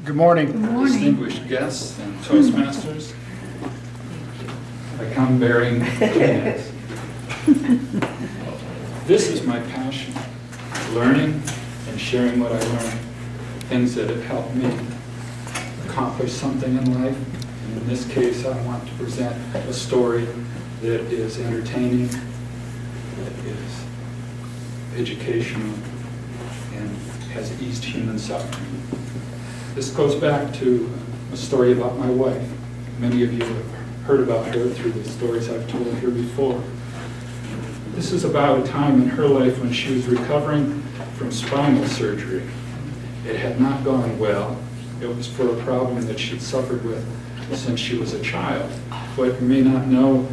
Good morning. Good morning. Distinguished guests and Toastmasters. I come bearing peanuts. This is my passion, learning and sharing what I learned, things that have helped me accomplish something in life. And in this case, I want to present a story that is entertaining, that is educational, and has eased human suffering. This goes back to a story about my wife. Many of you have heard about her through the stories I've told here before. This is about a time in her life when she was recovering from spinal surgery. It had not gone well. It was for a problem that she'd suffered with since she was a child. What you may not know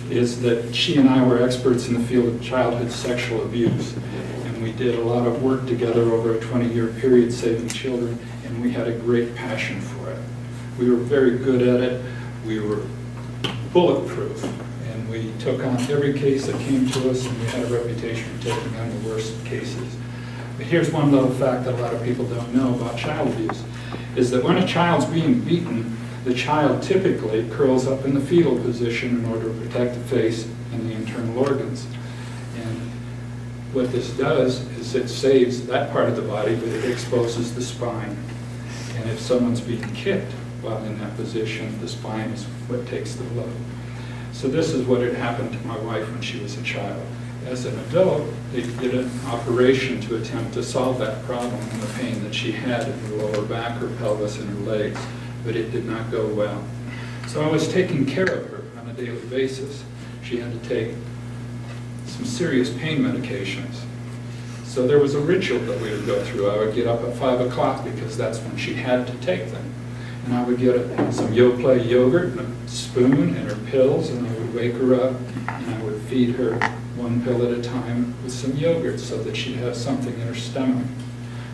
is that she and I were experts in the field of childhood sexual abuse. And we did a lot of work together over a 20-year period saving children, and we had a great passion for it. We were very good at it. We were bulletproof, and we took on every case that came to us, and we had a reputation for taking on the worst cases. But here's one little fact that a lot of people don't know about child abuse, is that when a child's being beaten, the child typically curls up in the fetal position in order to protect the face and the internal organs. And what this does is it saves that part of the body, but it exposes the spine. And if someone's being kicked while in that position, the spine is what takes the blow. So this is what had happened to my wife when she was a child. As an adult, they did an operation to attempt to solve that problem and the pain that she had in her lower back, her pelvis, and her legs, but it did not go well. So I was taking care of her on a daily basis. She had to take some serious pain medications. So there was a ritual that we would go through. I would get up at 5 o'clock because that's when she had to take them. And I would get some Yoplait yogurt and a spoon and her pills, and I would wake her up and I would feed her one pill at a time with some yogurt so that she'd have something in her stomach.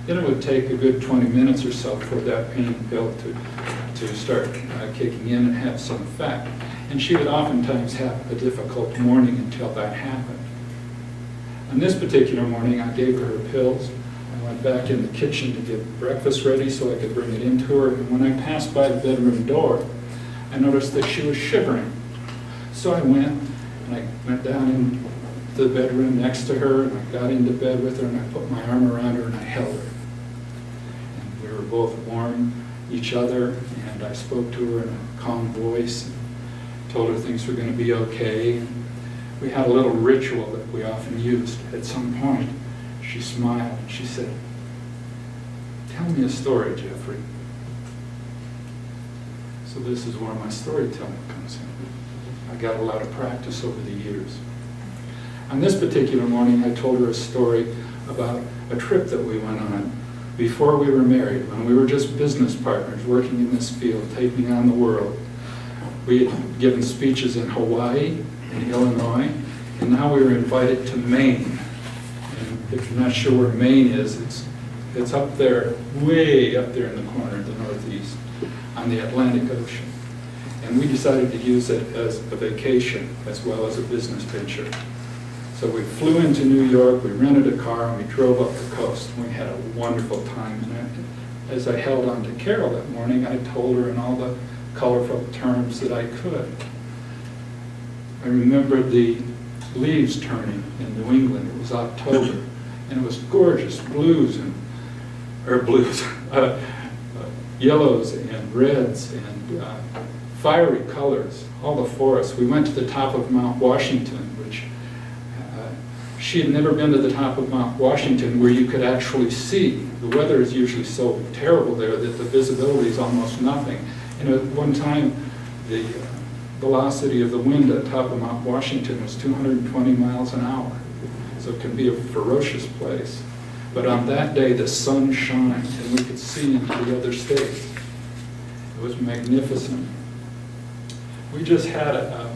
Then it would take a good 20 minutes or so for that pain pill to start kicking in and have some effect. And she would oftentimes have a difficult morning until that happened. On this particular morning, I gave her her pills. I went back in the kitchen to get breakfast ready so I could bring it into her. And when I passed by the bedroom door, I noticed that she was shivering. So I went down in the bedroom next to her, and I got into bed with her, and I put my arm around her and I held her. And we were both warm each other, and I spoke to her in a calm voice, and told her things were going to be okay. We had a little ritual that we often used. At some point, she smiled and she said, "Tell me a story, Jeffrey." So this is where my storytelling comes in. I got a lot of practice over the years. On this particular morning, I told her a story about a trip that we went on before we were married, when we were just business partners working in this field, taking on the world. We had given speeches in Hawaii, in Illinois, and now we were invited to Maine. And if you're not sure where Maine is, it's up there, way up there in the corner of the Northeast, on the Atlantic Ocean. And we decided to use it as a vacation as well as a business venture. So we flew into New York, we rented a car, and we drove up the coast. We had a wonderful time. And as I held on to Carol that morning, I told her in all the colorful terms that I could. I remembered the leaves turning in New England. It was October, and it was gorgeous yellows and reds and fiery colors, all the forests. We went to the top of Mount Washington, which she had never been to the top of Mount Washington where you could actually see. The weather is usually so terrible there that the visibility is almost nothing. And at one time, the velocity of the wind at the top of Mount Washington was 220 miles an hour. So it can be a ferocious place. But on that day, the sun shined and we could see into the other states. It was magnificent. We just had a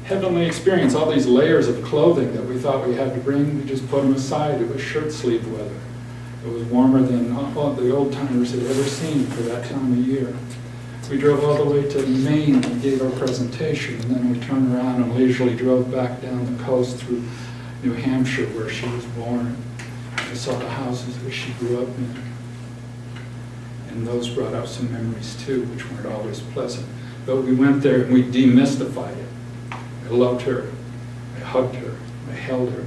heavenly experience. All these layers of clothing that we thought we had to bring, we just put them aside. It was shirt sleeve weather. It was warmer than the old timers had ever seen for that time of year. We drove all the way to Maine and gave our presentation, and then we turned around and leisurely drove back down the coast through New Hampshire where she was born. I saw the houses that she grew up in. And And those brought up some memories too, which weren't always pleasant. But we went there and we demystified it. I loved her, I hugged her, I held her.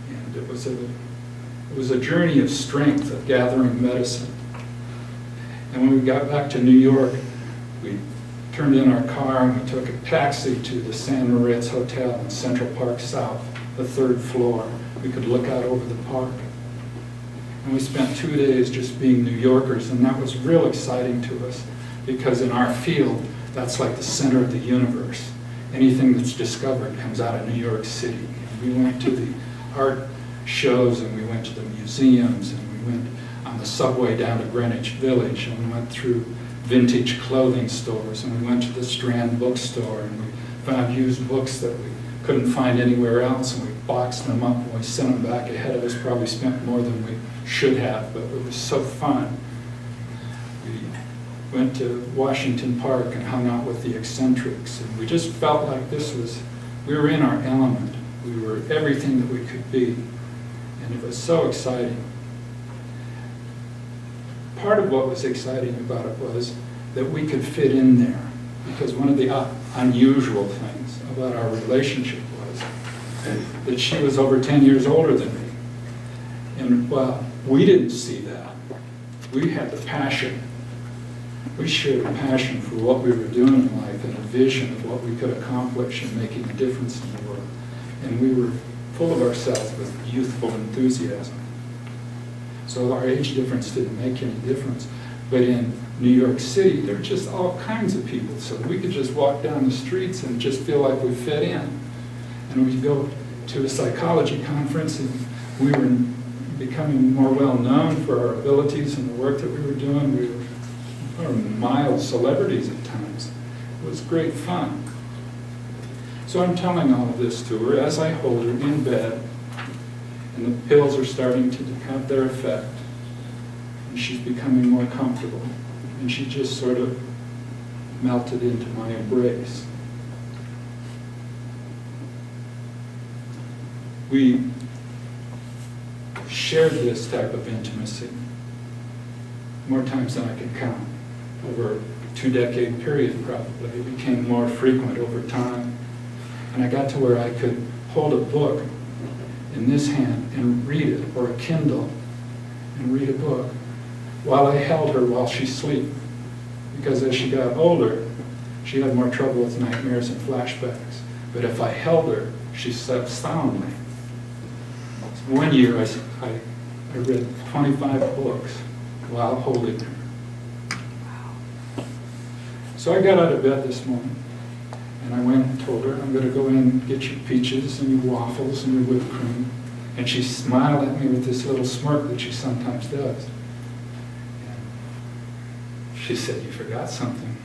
And it was a journey of strength, of gathering medicine. And when we got back to New York, we turned in our car and we took a taxi to the San Moritz Hotel in Central Park South, the 3rd floor. We could look out over the park. And we spent 2 days just being New Yorkers, and that was real exciting to us because in our field, that's like the center of the universe. Anything that's discovered comes out of New York City. And we went to the art shows, and we went to the museums, and we went on the subway down to Greenwich Village, and we went through vintage clothing stores, and we went to the Strand bookstore, and we found used books that we couldn't find anywhere else, and we boxed them up and we sent them back ahead of us. Probably spent more than we should have, but it was so fun. We went to Washington Park and hung out with the eccentrics, and we just felt like we were in our element. We were everything that we could be, and it was so exciting. Part of what was exciting about it was that we could fit in there, because one of the unusual things about our relationship was that she was over 10 years older than me. And well, we didn't see that. We had the passion. We shared a passion for what we were doing in life and a vision of what we could accomplish in making a difference in the world. And we were full of ourselves with youthful enthusiasm. So our age difference didn't make any difference. But in New York City, there were just all kinds of people. So we could just walk down the streets and just feel like we fit in. And we'd go to a psychology conference, and we were becoming more well known for our abilities and the work that we were doing. We were mild celebrities at times. It was great fun. So I'm telling all of this to her as I hold her in bed, and the pills are starting to have their effect, and she's becoming more comfortable, and she just sort of melted into my embrace. We shared this type of intimacy more times than I can count. Over a 2-decade period, probably. It became more frequent over time. And I got to where I could hold a book in this hand and read it, or a Kindle and read a book, while I held her while she slept. Because as she got older, she had more trouble with nightmares and flashbacks. But if I held her, she slept soundly. So one year, I read 25 books while holding her. So I got out of bed this morning, and I went and told her, I'm going to go in and get your peaches and your waffles and your whipped cream. And she smiled at me with this little smirk that she sometimes does. And she said, you forgot something.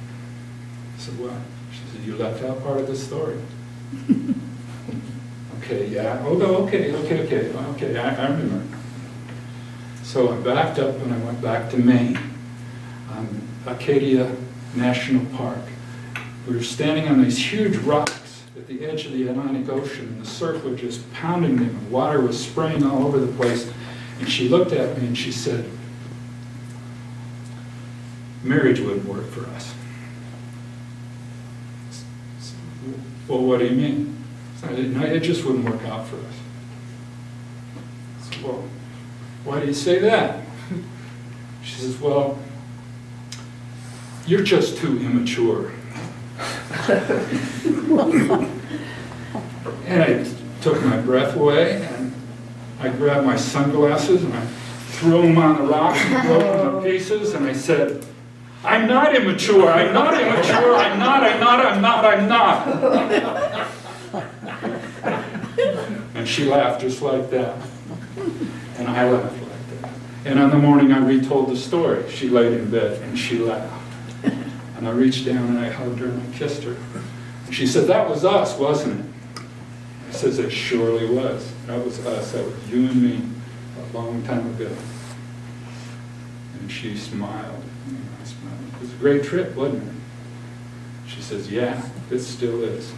I said, what? She said, you left out part of the story. Okay, yeah, okay, I remember. So I backed up and I went back to Maine, Acadia National Park. We were standing on these huge rocks at the edge of the Atlantic Ocean, and the surf was just pounding them, and water was spraying all over the place. And she looked at me and she said, marriage wouldn't work for us. Well, what do you mean? No, it just wouldn't work out for us. I said, well, why do you say that? She says, well, you're just too immature. And I took my breath away, and I grabbed my sunglasses and I threw them on the rocks and broke them to pieces, and I said, I'm not immature, I'm not immature, I'm not. And she laughed just like that. And I laughed like that. And on the morning I retold the story. She laid in bed and she laughed. And I reached down and I hugged her and I kissed her. And she said, that was us, wasn't it? I says, it surely was. That was us. That was you and me a long time ago. And she smiled. And I smiled. It was a great trip, wasn't it? She says, yeah, it still is.